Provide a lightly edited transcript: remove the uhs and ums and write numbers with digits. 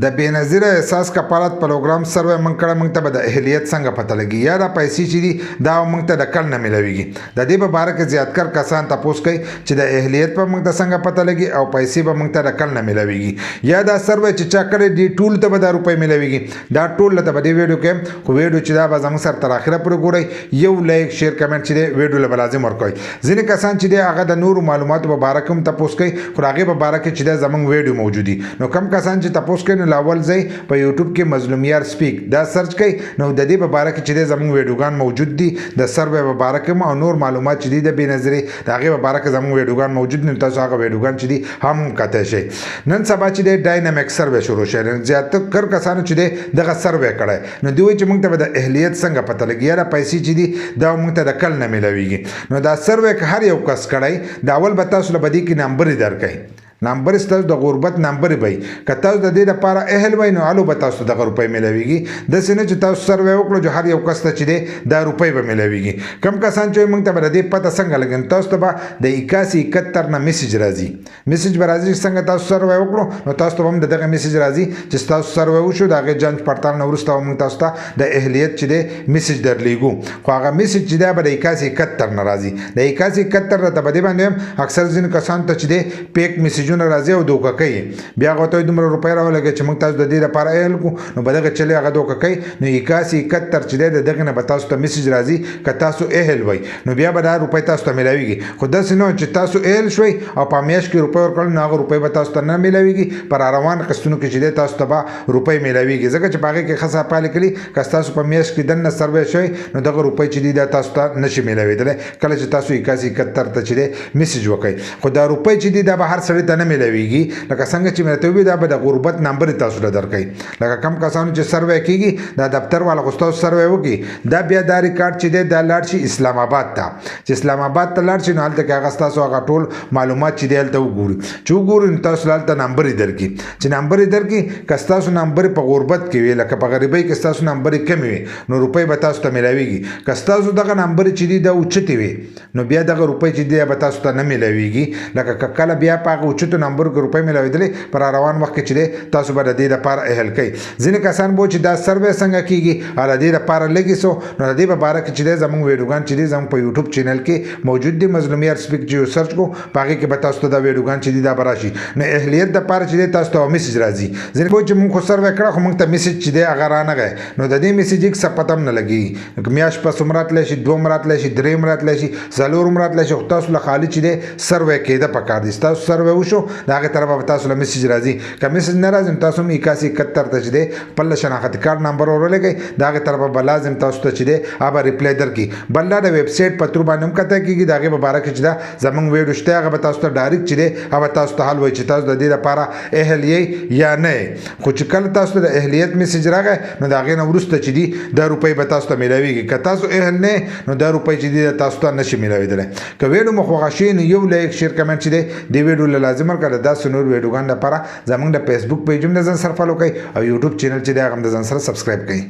د بېنظیره احساس کفالت پروګرام سروې موږ کړی، موږ ته به د اهلیت څنګه پته لګي یا دا پیسې چې دي دا موږ ته د کل نه میلاویږي. د دې په باره کې زیاتکر کسان تپوس کوي چې د اهلیت په موږ ته څنګه پته لګي او پیسې به موږ ته د کل نه میلاویږي یا دا سروې چې چا کړی دی ټول ته به دا روپۍ میلاویږي. دا ټول ته به دې ویډیو کې خو ویډیو چې دا به زموږ سره تر اخره پورې ګورئ، یو لایک شیر کمنټ چې دی ویډیو له به لازم ورکوئ. ځینې کسان چې دی هغه د نورو معلوماتو په باره کې هم تپوس کوي، خو د هغې په باره کې چې دی زموږ ویډیو موجود دي. نو کم کسان چې تپوس کوي نو لاول ځئ په یوټیوب کې مظلوم یار سپیک دا سرچ کوي، نو د دې په باره کې چې دی زموږ ویډیوګان موجود دي، د سروې په باره کې او نور معلومات چې دي د بېنظیرې د هغې په باره کې زموږ ویډیوګان موجود دي. نو تاسو هغه ویډیوګان چې دي هم کتلی شئ. نن سبا چې دی ډاینامیک سروې شروع شوی، زیاتره کسانو چې دی دغه سروې کړی، نو دوی وایي چې موږ ته به د اهلیت څنګه پته لګي یا د پیسې چې دي دا موږ ته د کل نه میلاویږي. نو دا سروې که هر یو کس کړی، د اول به تاسو له به دې کې نمبرې درکوي، نمبر ستاسو د غربت نمبر وي. که تاسو د دې لپاره اهل وای نو الو به تاسو دغه روپۍ میلاویږي. داسې نه چې تاسو سروې وکړو چې هر یو کس ته چې دی دا روپۍ به میلاویږي. کم کسان چې موږ ته به د دې پته څنګه لګي، تاسو ته به د 8171 نه میسج راځي. میسج به راځي چې څنګه تاسو سروې وکړو، نو تاسو ته هم دغه میسج راځي چې تاسو سروې وشو، د هغې جانچ پړتال نه وروسته موږ تاسو ته د اهلیت چې دی میسج درلیږو. خو هغه میسج چې دی به د 8171 نه راځي. د 8171 ته په دې باندې هم اکثر ځینو کسانو ته چې دی پیک میسجونه راځي او دوکه کوي. بیا هغه ته دومره روپۍ راولګي چې موږ تاسو د دې لپاره اهل کړو، نو به دغه چلې هغه دوکه کوي. نو 8171 چې دی د دغې نه به تاسو ته میسج راځي که تاسو اهل وئ، نو بیا به دا روپۍ تاسو ته میلاویږي. خو داسې نه چې تاسو اهل شوئ او په میاشت کې روپۍ ورکړل، نو هغه روپۍ به تاسو ته نه میلاویږي. په راروان قسطونو کې چې دی تاسو ته به روپۍ میلاویږي، ځکه چې په هغې کې ښه صفحه لیکلي که ستاسو په میاشت کې دننه سروې شوی، نو دغه روپۍ چې دي دا تاسو ته نشي میلاوېدلی کله چې تاسو 8171 ته چې دی میسج وکړئ. خو دا روپۍ چې دي دا به هر سړي ته نه میلاویږي. لکه څنګه چې مې راته وویل دا به د غربت نمبر تاسو له درکوي. لکه کم کسانو چې سروې کېږي، دا دفتر والا خو ستاسو سروې وکړي، دا بیا دا ریکارډ چې دی دا لاړ شي اسلام آباد ته. چې اسلام آباد ته لاړ شي نو هلته کې هغه ستاسو هغه ټول معلومات چې دی هلته وګوري. چې وګوري نو تاسو هلته نمبر یې درکړي. چې نمبر یې درکړي، که ستاسو نمبر په غربت کې وي، لکه په غریبۍ کې ستاسو نمبر کمې وي، نو روپۍ به تاسو ته میلاویږي. که ستاسو دغه نمبر چې دي دا اوچتې وي، نو بیا دغه روپۍ چې دی به تاسو ته نه میلاویږي. لکه که کله بیا په هغه اوچتو نمبرو کې روپۍ میلاوېدلې، پر روان وخت کې چې دی تاسو به د دې لپاره اهل کوئ. ځینې کسان به چې دا سروې څنګه کېږي او د دې لپاره لږې سو، نو د دې په باره کې چې دی زموږ ویډیوګان چې دي زموږ په یوټیوب چینل کې موجود دي. مظلوم یار سپیک چې سرچ کو په هغې کې به تاسو ته دا ویډیوګان چې دي دا به راشي. نو اهلیت دپاره چې دی تاسو ته میسج راځي. ځینې به چې موږ خو سروې کړه خو موږ ته میسج چې دی هغه رانغی، نو د دې میسج هېڅ څه پته هم نه لګېږي. میاشت پس هم راتلی شي، 2 راتلی شي، 3 راتلی شي، 4 راتلی شي. خو تاسو له خالي چې دی سروې کېده پکار دي. ستاسو سروې وشو د هغې طرفه به تاسو له میسج راځي. که میسج نه راځي نو تاسو هم 8171 ته چې دی خپل شناختي کارت نمبر ورولګئ، د هغې طرفه به لازم تاسو ته چې دی هغه ریپلی درکړي. بل دا د ویب سایټ په ترو باندې هم کته کېږي، د هغې په باره کې چې دا زموږ ویډیو شته هغه به تاسو ته ډایرکټ چې دی هغه تاسو ته حل وایي چې تاسو د دې لپاره اهل یې یا نه یې. خو چې کله تاسو ته د اهلیت میسج راغی، نو د هغې نه وروسته چې دي دا روپۍ به تاسو ته میلاویږي. که تاسو اهل نه نو دا روپۍ چې دي تاسو ته نشي میلاوېدلی. که ویډیو مو خوښه شوي نو یو لایک شیر کمنټ چې دی دې ویډیو له لازم ورکړه. داسې نور ویډیوګان لپاره زموږ د فیسبوک پیج هم د ځان سره فالو کړئ او یوټیوب چینل چې دی هغه هم د ځان سره سبسکرایب کړئ.